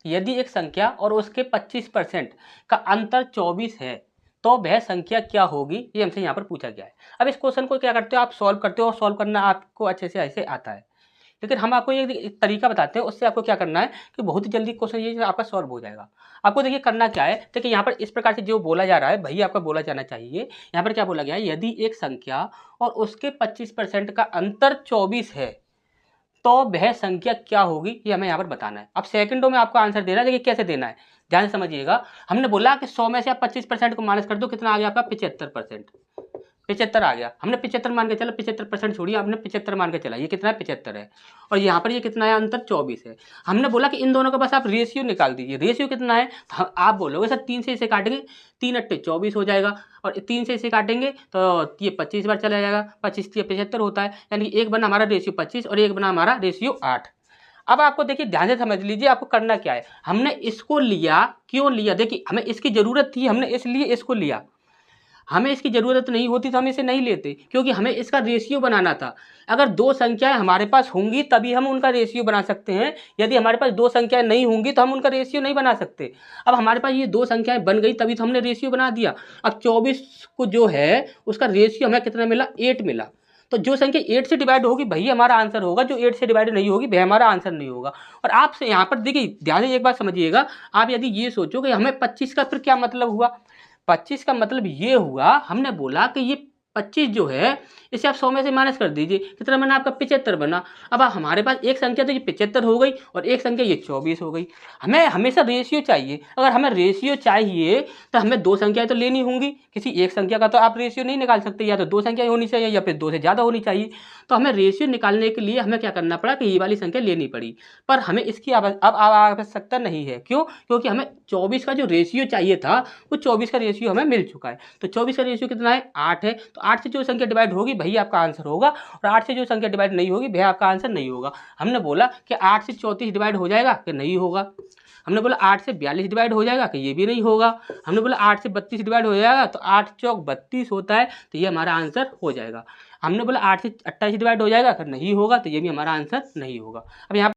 यदि एक संख्या और उसके 25% का अंतर 24 है तो वह संख्या क्या होगी, ये हमसे यहाँ पर पूछा गया है। अब इस क्वेश्चन को क्या करते हो आप, सॉल्व करते हो और सॉल्व करना आपको अच्छे से ऐसे आता है। लेकिन हम आपको एक तरीका बताते हैं, उससे आपको क्या करना है कि बहुत ही जल्दी क्वेश्चन ये आपका सॉल्व हो जाएगा। आपको देखिए करना क्या है, देखिए यहाँ पर इस प्रकार से जो बोला जा रहा है वही आपका बोला जाना चाहिए। यहाँ पर क्या बोला गया है, यदि एक संख्या और उसके 25% का अंतर 24 है तो वह संख्या क्या होगी, ये हमें यहाँ पर बताना है। अब सेकंडों में आपको आंसर देना है। देखिए कैसे देना है, ध्यान से समझिएगा। हमने बोला कि 100 में से आप 25% को माइनस कर दो, कितना आ गया आपका 75%। 75 आ गया, हमने 75 मान के चला, 75% छोड़िए, आपने 75 मान के चला, ये कितना है 75 है। और यहाँ पर ये कितना है, अंतर 24 है। हमने बोला कि इन दोनों का बस आप रेशियो निकाल दीजिए। रेशियो कितना है, तो आप बोलोगे सर 3 से इसे काटेंगे, 3 अट्टे 24 हो जाएगा, और 3 से इसे काटेंगे तो ये 25 बार चला जाएगा, 25 से 75 होता है, यानी एक बना हमारा रेशियो 25 और एक बना हमारा रेशियो 8। अब आपको देखिए ध्यान से समझ लीजिए, आपको करना क्या है, हमने इसको लिया, क्यों लिया, देखिए हमें इसकी ज़रूरत थी, हमने इसलिए इसको लिया। हमें इसकी ज़रूरत नहीं होती तो हम इसे नहीं लेते, क्योंकि हमें इसका रेशियो बनाना था। अगर दो संख्याएं हमारे पास होंगी तभी हम उनका रेशियो बना सकते हैं, यदि हमारे पास दो संख्याएं नहीं होंगी तो हम उनका रेशियो नहीं बना सकते। अब हमारे पास ये दो संख्याएं बन गई तभी तो हमने रेशियो बना दिया। अब 24 को जो है उसका रेशियो हमें कितना मिला, 8 मिला। तो जो संख्या 8 से डिवाइड होगी वही हमारा आंसर होगा, जो 8 से डिवाइड नहीं होगी वह हमारा आंसर नहीं होगा। और आपसे यहाँ पर देखिए ध्यान से एक बात समझिएगा, आप यदि ये सोचो कि हमें 25 का फिर क्या मतलब हुआ, 25 का मतलब ये हुआ, हमने बोला कि ये 25 जो है इसे आप 100 में से माइनस कर दीजिए, कितना बना आपका 75 बना। अब हमारे पास एक संख्या तो ये 75 हो गई और एक संख्या ये 24 हो गई। हमें हमेशा रेशियो चाहिए, अगर हमें रेशियो चाहिए तो हमें दो संख्याएं तो लेनी होंगी, किसी एक संख्या का तो आप रेशियो नहीं निकाल सकते, या तो दो संख्याएं होनी चाहिए या फिर दो से ज़्यादा होनी चाहिए। तो हमें रेशियो निकालने के लिए हमें क्या करना पड़ा कि ये वाली संख्या लेनी पड़ी, पर हमें इसकी अब आवश्यकता नहीं है। क्यों, क्योंकि हमें 24 का जो रेशियो चाहिए था वो 24 का रेशियो हमें मिल चुका है। तो 24 का रेशियो कितना है, 8 है। तो 8 से जो संख्या डिवाइड होगी वही आपका आंसर होगा, और 8 से जो संख्या डिवाइड नहीं होगी वह आपका आंसर नहीं होगा। हमने बोला कि 8 से 34 डिवाइड हो जाएगा कि नहीं होगा। हमने बोला 8 से 42 डिवाइड हो जाएगा कि ये भी नहीं होगा। हमने बोला 8 से 32 डिवाइड हो जाएगा तो 8 चौक 32 होता है, तो ये हमारा आंसर हो जाएगा। हमने बोला 8 से 28 डिवाइड हो जाएगा कि नहीं होगा, तो ये भी हमारा आंसर नहीं होगा। अब यहाँ